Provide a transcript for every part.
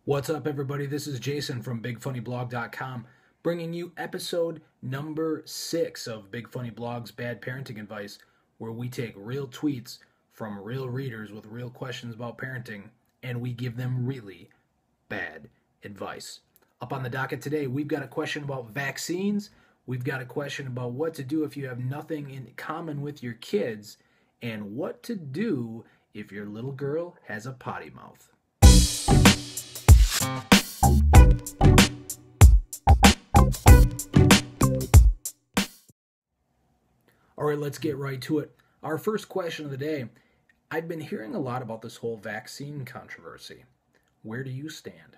What's up, everybody? This is Jason from BigFunnyBlog.com, bringing you episode number 6 of Big Funny Blog's Bad Parenting Advice, where we take real tweets from real readers with real questions about parenting, and we give them really bad advice. Up on the docket today, we've got a question about vaccines, we've got a question about what to do if you have nothing in common with your kids, and what to do if your little girl has a potty mouth. All right, let's get right to it. Our first question of the day. I've been hearing a lot about this whole vaccine controversy. Where do you stand?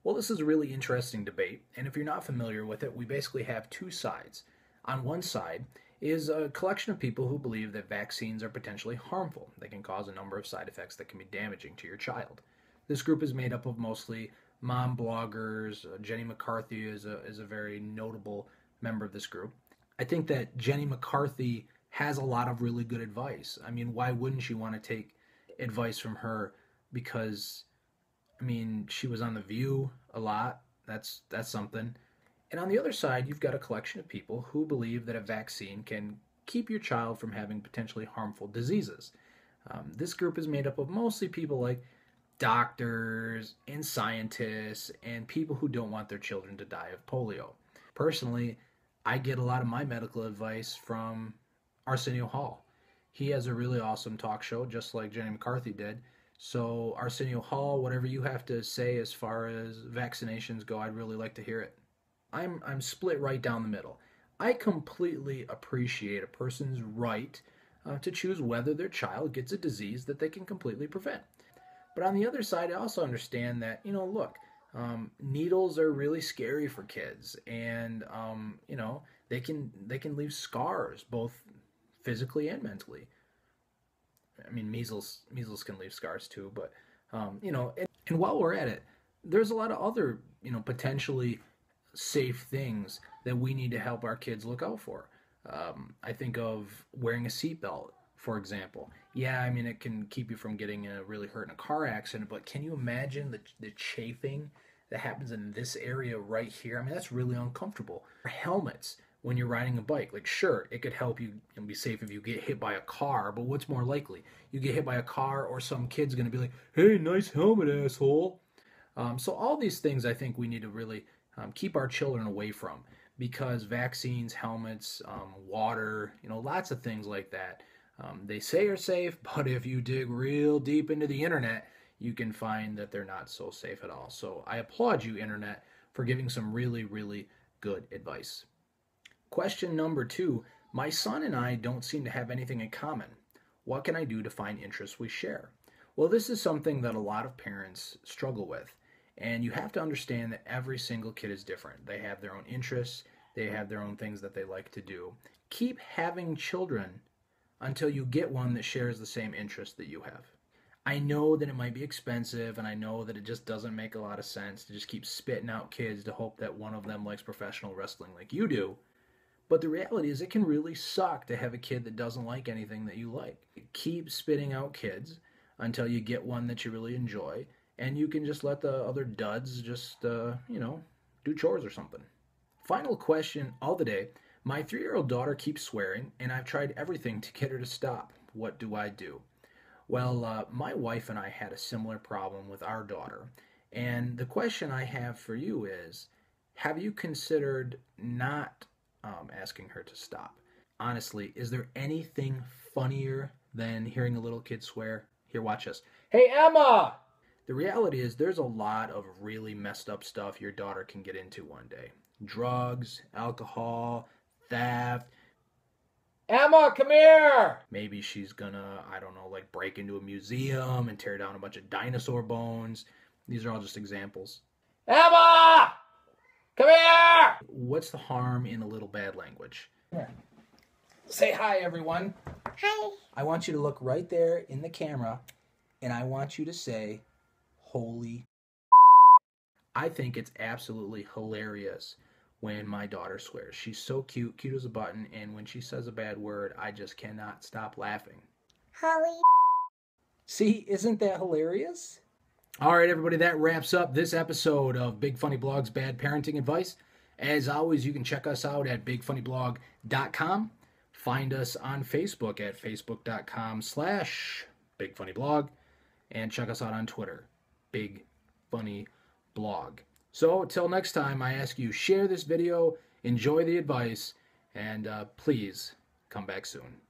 Well, this is a really interesting debate, and if you're not familiar with it, we basically have two sides. On one side is a collection of people who believe that vaccines are potentially harmful. They can cause a number of side effects that can be damaging to your child. This group is made up of mostly mom bloggers. Jenny McCarthy is a very notable member of this group. I think that Jenny McCarthy has a lot of really good advice. I mean, why wouldn't you want to take advice from her? Because, I mean, she was on The View a lot. That's something. And on the other side, you've got a collection of people who believe that a vaccine can keep your child from having potentially harmful diseases. This group is made up of mostly people like doctors and scientists and people who don't want their children to die of polio. Personally, I get a lot of my medical advice from Arsenio Hall. He has a really awesome talk show, just like Jenny McCarthy did. So Arsenio Hall, whatever you have to say as far as vaccinations go, I'd really like to hear it. I'm split right down the middle. I completely appreciate a person's right to choose whether their child gets a disease that they can completely prevent. But on the other side, I also understand that, look, needles are really scary for kids, and they can leave scars both physically and mentally. I mean, measles can leave scars too, but and while we're at it, there's a lot of other potentially safe things that we need to help our kids look out for. I think of wearing a seatbelt, for example. Yeah, I mean, it can keep you from getting really hurt in a car accident, but can you imagine the chafing that happens in this area right here? I mean, that's really uncomfortable. Helmets when you're riding a bike. Like, sure, it could help you and be safe if you get hit by a car, but what's more likely? You get hit by a car, or some kid's going to be like, hey, nice helmet, asshole. So all these things I think we need to really keep our children away from, because vaccines, helmets, water, lots of things like that, they say are safe, but if you dig real deep into the internet, you can find that they're not so safe at all. So I applaud you, internet, for giving some really, really good advice. Question number 2. My son and I don't seem to have anything in common. What can I do to find interests we share? Well, this is something that a lot of parents struggle with. And you have to understand that every single kid is different. They have their own interests. They have their own things that they like to do. Keep having children until you get one that shares the same interest that you have. I know that it might be expensive, and I know that it just doesn't make a lot of sense to just keep spitting out kids to hope that one of them likes professional wrestling like you do. But the reality is it can really suck to have a kid that doesn't like anything that you like. Keep spitting out kids until you get one that you really enjoy, and you can just let the other duds just, do chores or something. Final question of the day. My 3-year-old daughter keeps swearing, and I've tried everything to get her to stop. What do I do? Well, my wife and I had a similar problem with our daughter, and the question I have for you is, have you considered not asking her to stop? Honestly, is there anything funnier than hearing a little kid swear? Here, watch this. Hey, Emma! The reality is there's a lot of really messed up stuff your daughter can get into one day. Drugs, alcohol, theft. Emma, come here! Maybe she's gonna, break into a museum and tear down a bunch of dinosaur bones. These are all just examples. Emma! Come here! What's the harm in a little bad language? Here. Say hi, everyone. Hi. I want you to look right there in the camera, and I want you to say, holy. I think it's absolutely hilarious when my daughter swears. She's so cute as a button, and when she says a bad word, I just cannot stop laughing. Holy. See, isn't that hilarious? All right, everybody, that wraps up this episode of Big Funny Blog's Bad Parenting Advice. As always, you can check us out at bigfunnyblog.com. Find us on Facebook at facebook.com/bigfunnyblog. And check us out on Twitter, Big Funny Blog. So, until next time, I ask you, share this video, enjoy the advice, and please come back soon.